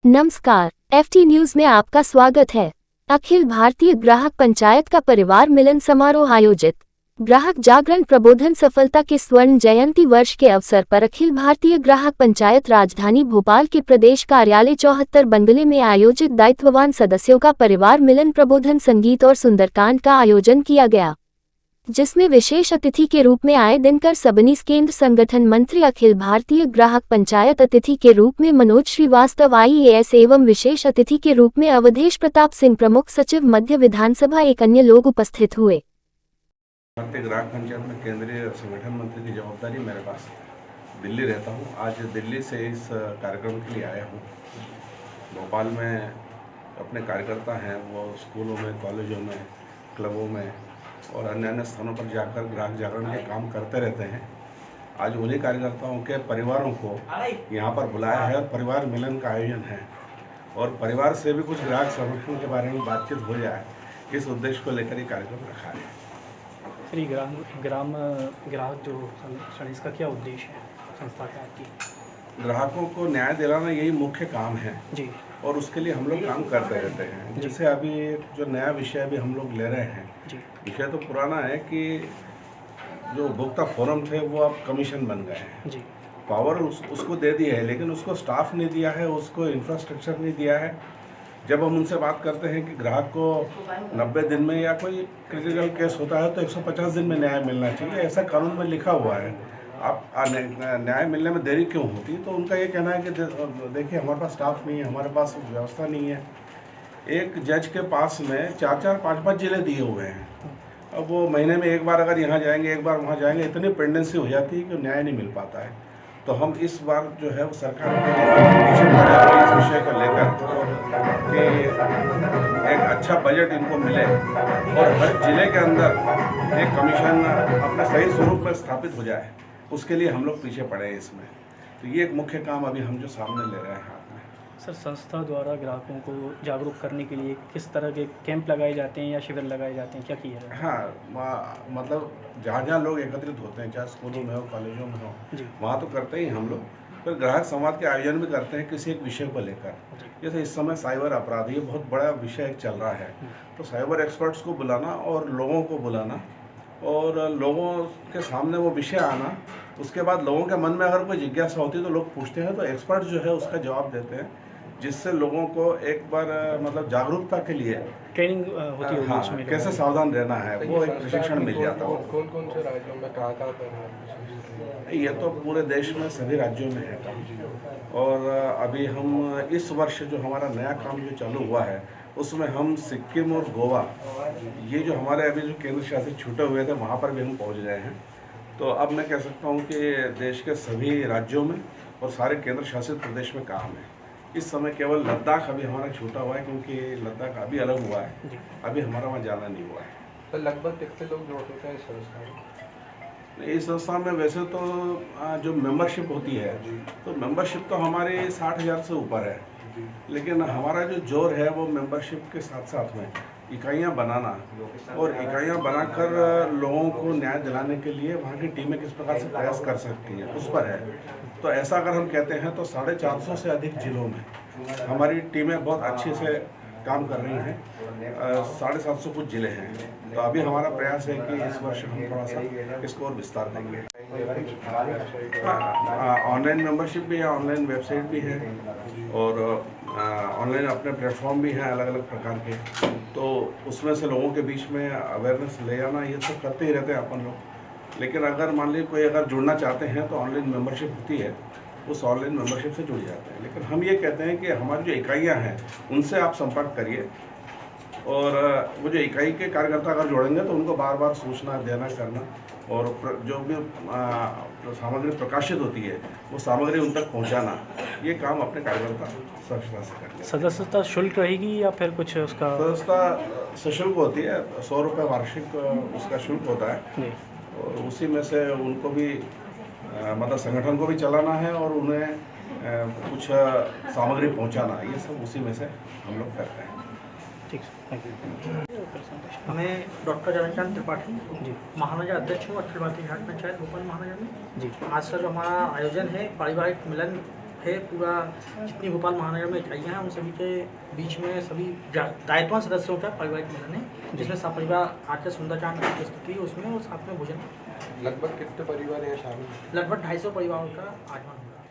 नमस्कार, FT news में आपका स्वागत है। अखिल भारतीय ग्राहक पंचायत का परिवार मिलन समारोह आयोजित। ग्राहक जागरण प्रबोधन सफलता के स्वर्ण जयंती वर्ष के अवसर पर अखिल भारतीय ग्राहक पंचायत राजधानी भोपाल के प्रदेश कार्यालय 74 बंगले में आयोजित दायित्ववान सदस्यों का परिवार मिलन प्रबोधन संगीत और सुंदरकांड का आयोजन किया गया, जिसमें विशेष अतिथि के रूप में आए दिनकर सबनीस केंद्र संगठन मंत्री, अखिल भारतीय ग्राहक पंचायत अतिथि के रूप में मनोज श्रीवास्तव IAS एवं विशेष अतिथि के रूप में अवधेश प्रताप सिंह प्रमुख सचिव मध्य विधानसभा एक अन्य लोग उपस्थित हुए। भारतीय ग्राहक पंचायत में केंद्रीय संगठन मंत्री की जवाबदारी मेरे पास, दिल्ली रहता हूँ। आज दिल्ली से इस कार्यक्रम के लिए आया हूँ। भोपाल में अपने कार्यकर्ता हैं, वो स्कूलों में, कॉलेजों में, क्लबों में और अन्य अन्य स्थानों पर जाकर ग्राहक जागरण के काम करते रहते हैं। आज उन्हीं कार्यकर्ताओं के परिवारों को यहाँ पर बुलाया है और परिवार मिलन का आयोजन है और परिवार से भी कुछ ग्राहक संरक्षण के बारे में बातचीत हो जाए, इस उद्देश्य को लेकर ये कार्यक्रम रखा है। सर, ग्राहक जो संगठन, इसका क्या उद्देश्य है संस्था का आपकी? ग्राहकों को न्याय दिलाना यही मुख्य काम है जी, और उसके लिए हम लोग काम करते रहते हैं। जैसे अभी जो नया विषय अभी हम लोग ले रहे हैं, विषय तो पुराना है कि जो उपभोक्ता फोरम थे वो अब कमीशन बन गए हैं जी। पावर उसको दे दिया है, लेकिन उसको स्टाफ नहीं दिया है, उसको इंफ्रास्ट्रक्चर नहीं दिया है। जब हम उनसे बात करते हैं कि ग्राहक को 90 दिन में या कोई क्रिटिकल केस होता है तो 150 दिन में न्याय मिलना चाहिए, ऐसा कानून में लिखा हुआ है। आप न्याय मिलने में देरी क्यों होती? तो उनका ये कहना है कि देखिए, हमारे पास स्टाफ नहीं है, हमारे पास व्यवस्था नहीं है। एक जज के पास में 4-4, 5-5 जिले दिए हुए हैं। अब वो महीने में एक बार अगर यहाँ जाएंगे, एक बार वहाँ जाएंगे, इतनी पेंडेंसी हो जाती है कि न्याय नहीं मिल पाता है। तो हम इस बार जो है वो सरकार के इस विषय को लेकर कि एक अच्छा बजट इनको मिले और हर जिले के अंदर एक कमीशन अपने सही स्वरूप में स्थापित हो जाए, उसके लिए हम लोग पीछे पड़े हैं इसमें। तो ये एक मुख्य काम अभी हम जो सामने ले रहे हैं हाथ में। सर, संस्था द्वारा ग्राहकों को जागरूक करने के लिए किस तरह के कैंप लगाए जाते हैं या शिविर लगाए जाते हैं, क्या किया है? हाँ, मतलब जहाँ जहाँ लोग एकत्रित होते हैं, चाहे स्कूलों में हो, कॉलेजों में हो, वहाँ तो करते ही हम लोग। फिर ग्राहक संवाद के आयोजन भी करते हैं किसी एक विषय को लेकर। जैसे इस समय साइबर अपराध, ये बहुत बड़ा विषय चल रहा है, तो साइबर एक्सपर्ट्स को बुलाना और लोगों को बुलाना और लोगों के सामने वो विषय आना, उसके बाद लोगों के मन में अगर कोई जिज्ञासा होती है तो लोग पूछते हैं, तो एक्सपर्ट जो है उसका जवाब देते हैं, जिससे लोगों को एक बार मतलब जागरूकता के लिए ट्रेनिंग होती है। हाँ, कैसे सावधान रहना है वो एक प्रशिक्षण मिल जाता है। कौन से राज्यों में कहाँ पर? ये तो पूरे देश में सभी राज्यों में है काम। और अभी हम इस वर्ष जो हमारा नया काम जो चालू हुआ है, उसमें हम सिक्किम और गोवा, ये जो हमारे अभी जो केंद्र शासित छूटे हुए थे, वहाँ पर भी हम पहुँच गए हैं। तो अब मैं कह सकता हूँ कि देश के सभी राज्यों में और सारे केंद्र शासित प्रदेश में काम है। इस समय केवल लद्दाख अभी हमारा छूटा हुआ है, क्योंकि लद्दाख अभी अलग हुआ है, अभी हमारा वहाँ जाना नहीं हुआ है। तो लगभग कितने लोग जुड़ चुके हैं इस संस्था में? इस संस्था में वैसे तो जो मेंबरशिप होती है, तो मेंबरशिप तो हमारी 60,000 से ऊपर है, लेकिन हमारा जो जोर है वो मेंबरशिप के साथ साथ में इकाइयाँ बनाना और इकाइयाँ बनाकर लोगों को न्याय दिलाने के लिए वहाँ की टीमें किस प्रकार से प्रयास कर सकती हैं, उस पर है। तो ऐसा अगर हम कहते हैं तो 450 से अधिक जिलों में हमारी टीमें बहुत अच्छे से काम कर रही हैं। 750 कुछ जिले हैं। तो अभी हमारा प्रयास है कि इस वर्ष हम थोड़ा सा इसको और विस्तार देंगे। ऑनलाइन मेंबरशिप भी है, ऑनलाइन वेबसाइट भी है और ऑनलाइन अपने प्लेटफॉर्म भी हैं अलग अलग प्रकार के। तो उसमें से लोगों के बीच में अवेयरनेस ले आना, ये सब करते ही रहते हैं अपन लोग। लेकिन अगर मान लीजिए कोई अगर जुड़ना चाहते हैं तो ऑनलाइन मेंबरशिप होती है, उस ऑनलाइन मेंबरशिप से जुड़ जाते हैं। लेकिन हम ये कहते हैं कि हमारी जो इकाइयाँ हैं उनसे आप संपर्क करिए और वो जो इकाई के कार्यकर्ता अगर जोड़ेंगे तो उनको बार बार सूचना देना करना और जो भी सामग्री प्रकाशित होती है वो सामग्री उन तक पहुंचाना, ये काम अपने कार्यकर्ता सरलता से करते हैं। सदस्यता शुल्क रहेगी या फिर कुछ उसका? सदस्यता सशुल्क होती है, 100 रुपये वार्षिक उसका शुल्क होता है और उसी में से उनको भी मतलब संगठन को भी चलाना है और उन्हें कुछ सामग्री पहुंचाना, ये सब उसी में से हम लोग करते हैं। ठीक है, थैंक यू। हमें डॉक्टर चरणचंद त्रिपाठी जी, महानगर अध्यक्ष हूँ अखिल भारतीय ग्राहक पंचायत भोपाल महानगर में जी। आज का जो हमारा आयोजन है पारिवारिक मिलन है पूरा जितनी भोपाल महानगर में इकाइयाँ हैं उन सभी के बीच में सभी दायित्ववान सदस्यों का पारिवारिक मिलन है, जिसमें सपरिवार आकर सुंदरकांड की प्रस्तुति है उसमें और साथ में भोजन। लगभग कितने परिवार यहाँ शामिल हैं? लगभग 250 परिवारों का आगमन होगा।